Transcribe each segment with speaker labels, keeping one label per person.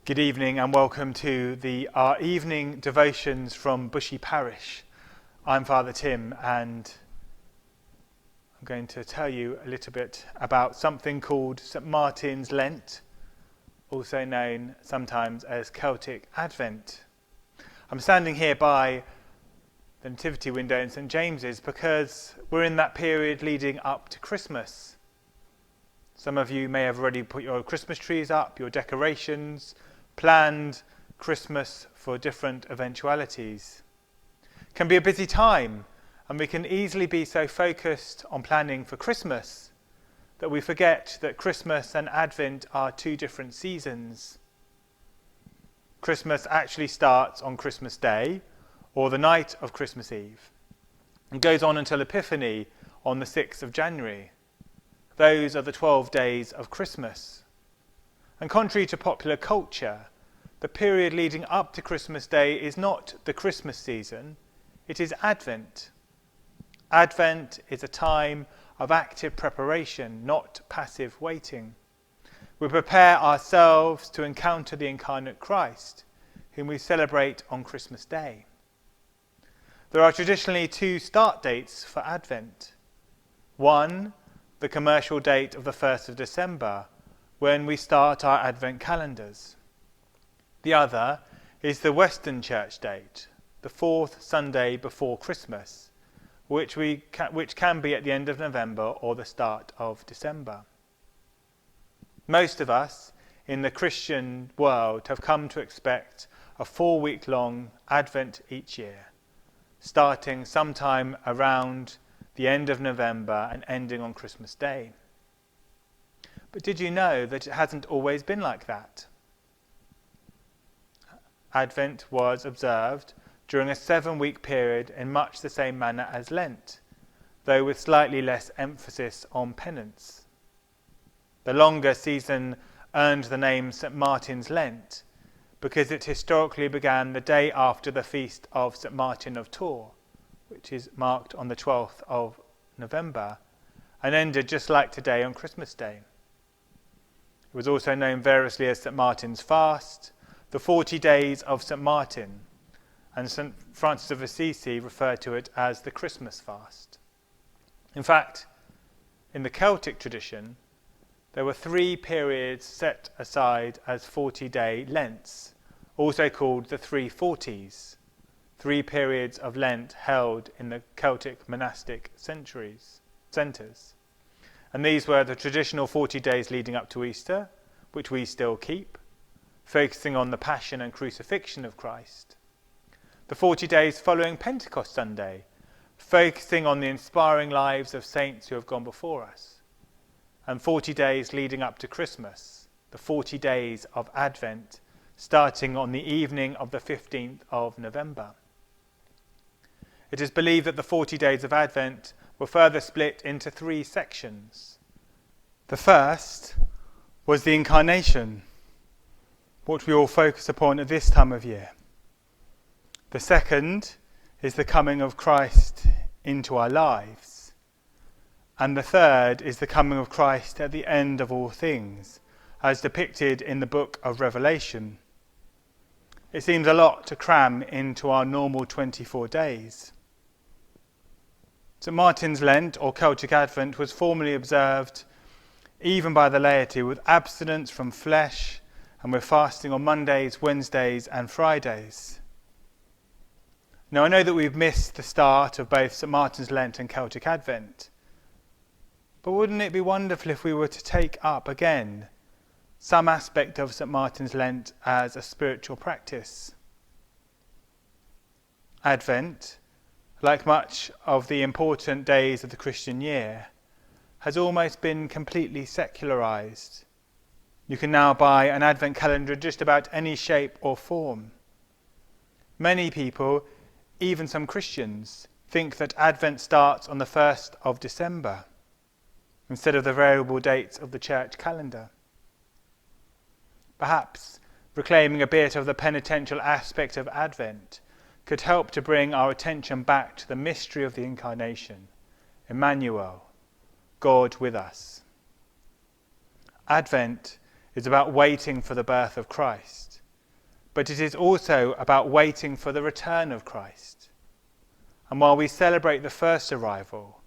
Speaker 1: Good evening and welcome to our evening devotions from Bushey Parish. I'm Father Tim and I'm going to tell you a little bit about something called St. Martin's Lent, also known sometimes as Celtic Advent. I'm standing here by the nativity window in St. James's because we're in that period leading up to Christmas. Some of you may have already put your Christmas trees up, your decorations, planned Christmas for different eventualities. It can be a busy time, and we can easily be so focused on planning for Christmas that we forget that Christmas and Advent are two different seasons. Christmas actually starts on Christmas Day, or the night of Christmas Eve, and goes on until Epiphany on the 6th of January. Those are the 12 days of Christmas. And contrary to popular culture, the period leading up to Christmas Day is not the Christmas season, it is Advent. Advent is a time of active preparation, not passive waiting. We prepare ourselves to encounter the incarnate Christ, whom we celebrate on Christmas Day. There are traditionally two start dates for Advent. One, the commercial date of the 1st of December, when we start our Advent calendars. The other is the Western Church date, the 4th Sunday before Christmas, which can be at the end of November or the start of December. Most of us in the Christian world have come to expect a 4-week-long Advent each year, starting sometime around the end of November and ending on Christmas Day. But did you know that it hasn't always been like that? Advent was observed during a 7-week period in much the same manner as Lent, though with slightly less emphasis on penance. The longer season earned the name St. Martin's Lent because it historically began the day after the feast of St. Martin of Tours, which is marked on the 12th of November, and ended just like today on Christmas Day. It was also known variously as St. Martin's Fast, the 40 days of St. Martin, and St. Francis of Assisi referred to it as the Christmas Fast. In fact, in the Celtic tradition, there were 3 periods set aside as 40-day Lents, also called the 340s, 3 periods of Lent held in the Celtic monastic centres. And these were the traditional 40 days leading up to Easter, which we still keep, focusing on the passion and crucifixion of Christ. The 40 days following Pentecost Sunday, focusing on the inspiring lives of saints who have gone before us. And 40 days leading up to Christmas, the 40 days of Advent, starting on the evening of the 15th of November. It is believed that the 40 days of Advent were further split into 3 sections. The first was the Incarnation, what we all focus upon at this time of year. The second is the coming of Christ into our lives. And the third is the coming of Christ at the end of all things, as depicted in the book of Revelation. It seems a lot to cram into our normal 24 days. St. Martin's Lent, or Celtic Advent, was formerly observed even by the laity with abstinence from flesh and with fasting on Mondays, Wednesdays and Fridays. Now I know that we've missed the start of both St. Martin's Lent and Celtic Advent, but wouldn't it be wonderful if we were to take up again some aspect of St. Martin's Lent as a spiritual practice? Advent, like much of the important days of the Christian year, has almost been completely secularized. You can now buy an Advent calendar in just about any shape or form. Many people, even some Christians, think that Advent starts on the 1st of December instead of the variable dates of the church calendar. Perhaps reclaiming a bit of the penitential aspect of Advent could help to bring our attention back to the mystery of the Incarnation, Emmanuel, God with us. Advent is about waiting for the birth of Christ, but it is also about waiting for the return of Christ. And while we celebrate the first arrival,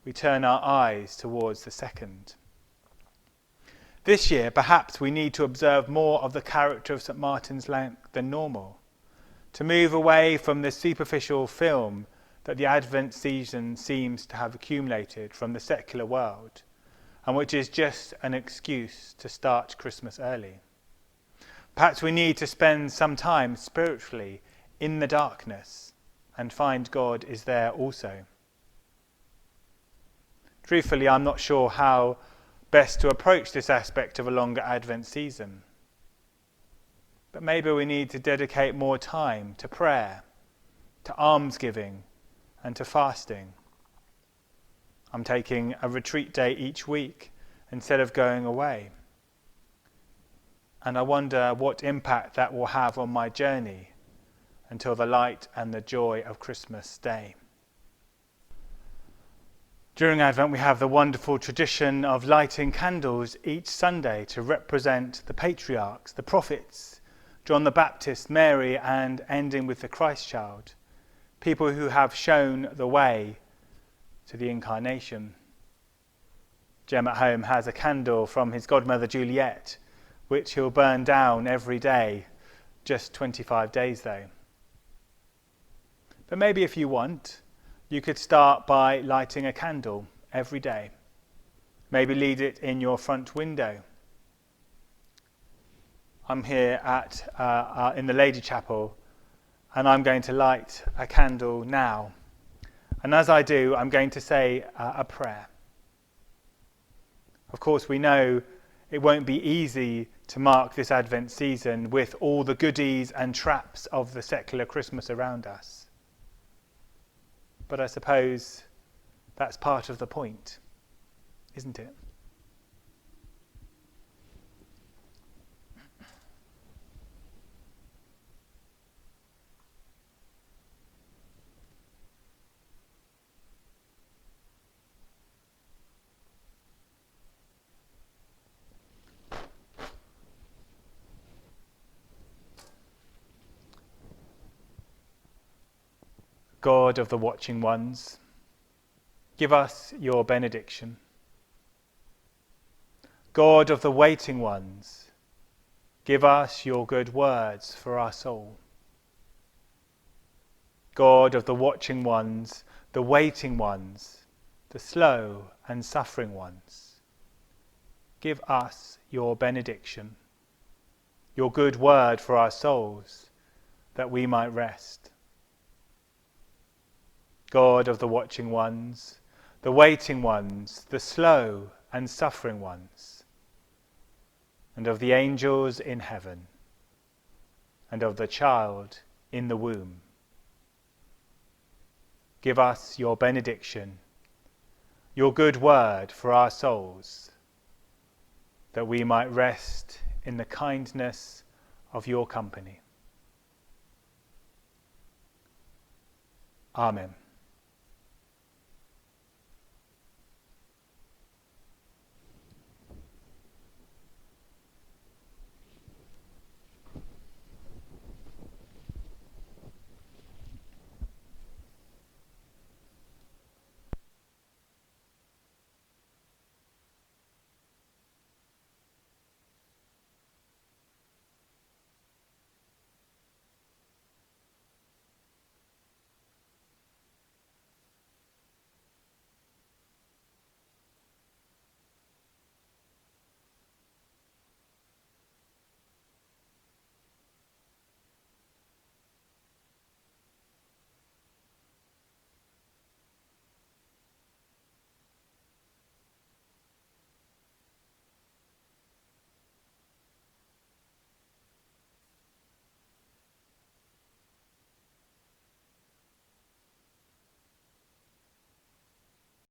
Speaker 1: we turn our eyes towards the second. This year, perhaps we need to observe more of the character of St. Martin's Lent than normal, to move away from the superficial film that the Advent season seems to have accumulated from the secular world, and which is just an excuse to start Christmas early. Perhaps we need to spend some time spiritually in the darkness and find God is there also. Truthfully, I'm not sure how best to approach this aspect of a longer Advent season. But maybe we need to dedicate more time to prayer, to almsgiving, and to fasting. I'm taking a retreat day each week instead of going away. And I wonder what impact that will have on my journey until the light and the joy of Christmas Day. During Advent, we have the wonderful tradition of lighting candles each Sunday to represent the patriarchs, the prophets, John the Baptist, Mary, and ending with the Christ child, people who have shown the way to the incarnation. Jem at home has a candle from his godmother Juliet, which he'll burn down every day, just 25 days though. But maybe if you want, you could start by lighting a candle every day. Maybe leave it in your front window. I'm here in the Lady Chapel, and I'm going to light a candle now. And as I do, I'm going to say a prayer. Of course, we know it won't be easy to mark this Advent season with all the goodies and traps of the secular Christmas around us. But I suppose that's part of the point, isn't it? God of the watching ones, give us your benediction. God of the waiting ones, give us your good words for our soul. God of the watching ones, the waiting ones, the slow and suffering ones, give us your benediction, your good word for our souls, that we might rest. God of the watching ones, the waiting ones, the slow and suffering ones, and of the angels in heaven, and of the child in the womb. Give us your benediction, your good word for our souls, that we might rest in the kindness of your company. Amen.